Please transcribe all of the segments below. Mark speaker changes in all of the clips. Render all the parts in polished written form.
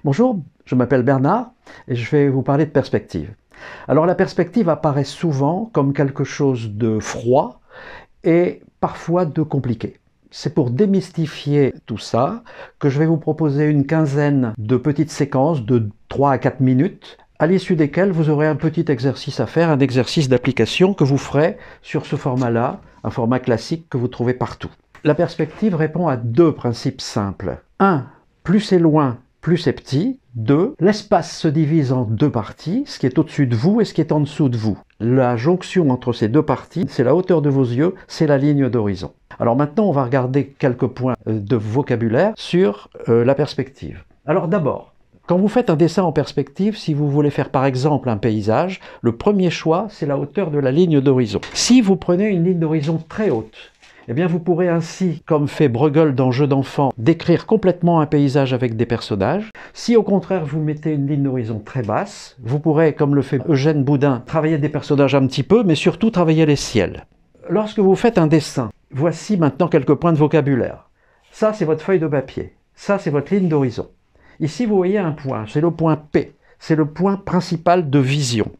Speaker 1: Bonjour, je m'appelle Bernard et je vais vous parler de perspective. Alors la perspective apparaît souvent comme quelque chose de froid et parfois de compliqué. C'est pour démystifier tout ça que je vais vous proposer une quinzaine de petites séquences de 3 à 4 minutes, à l'issue desquelles vous aurez un petit exercice à faire, un exercice d'application que vous ferez sur ce format-là, un format classique que vous trouvez partout. La perspective répond à deux principes simples. 1. Plus c'est loin, plus c'est petit. 2. L'espace se divise en deux parties, ce qui est au-dessus de vous et ce qui est en dessous de vous. La jonction entre ces deux parties, c'est la hauteur de vos yeux, c'est la ligne d'horizon. Alors maintenant, on va regarder quelques points de vocabulaire sur la perspective. Alors d'abord, quand vous faites un dessin en perspective, si vous voulez faire par exemple un paysage, le premier choix, c'est la hauteur de la ligne d'horizon. Si vous prenez une ligne d'horizon très haute, eh bien vous pourrez ainsi, comme fait Bruegel dans Jeux d'enfants, décrire complètement un paysage avec des personnages. Si au contraire vous mettez une ligne d'horizon très basse, vous pourrez, comme le fait Eugène Boudin, travailler des personnages un petit peu, mais surtout travailler les ciels. Lorsque vous faites un dessin, voici maintenant quelques points de vocabulaire. Ça, c'est votre feuille de papier. Ça, c'est votre ligne d'horizon. Ici, vous voyez un point, c'est le point P. C'est le point principal de vision.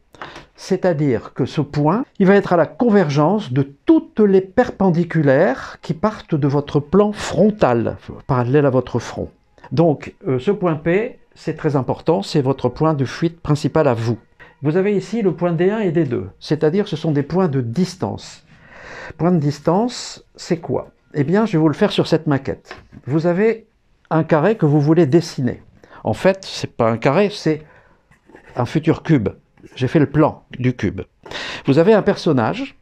Speaker 1: C'est-à-dire que ce point, il va être à la convergence de toutes les perpendiculaires qui partent de votre plan frontal, parallèle à votre front. Donc, ce point P, c'est très important, c'est votre point de fuite principal à vous. Vous avez ici le point D1 et D2, c'est-à-dire ce sont des points de distance. Point de distance, c'est quoi? Eh bien, je vais vous le faire sur cette maquette. Vous avez un carré que vous voulez dessiner. En fait, ce n'est pas un carré, c'est un futur cube. J'ai fait le plan du cube. Vous avez un personnage.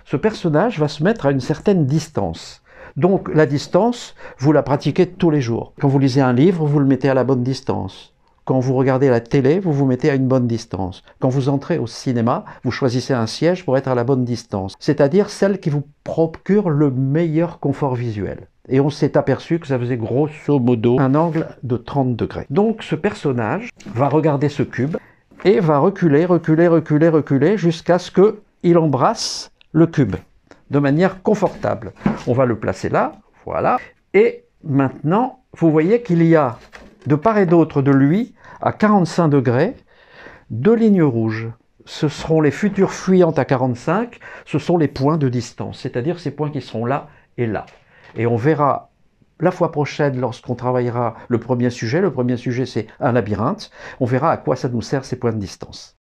Speaker 1: Ce personnage va se mettre à une certaine distance. Donc la distance, vous la pratiquez tous les jours. Quand vous lisez un livre, vous le mettez à la bonne distance. Quand vous regardez la télé, vous vous mettez à une bonne distance. Quand vous entrez au cinéma, vous choisissez un siège pour être à la bonne distance. C'est-à-dire celle qui vous procure le meilleur confort visuel. Et on s'est aperçu que ça faisait grosso modo un angle de 30 degrés. Donc ce personnage va regarder ce cube et va reculer, reculer, reculer, reculer jusqu'à ce qu'il embrasse le cube de manière confortable. On va le placer là, voilà. Et maintenant, vous voyez qu'il y a de part et d'autre de lui, à 45 degrés, deux lignes rouges. Ce seront les futures fuyantes à 45, ce sont les points de distance, c'est-à-dire ces points qui seront là et là. Et on verra la fois prochaine, lorsqu'on travaillera le premier sujet c'est un labyrinthe, on verra à quoi ça nous sert ces points de distance.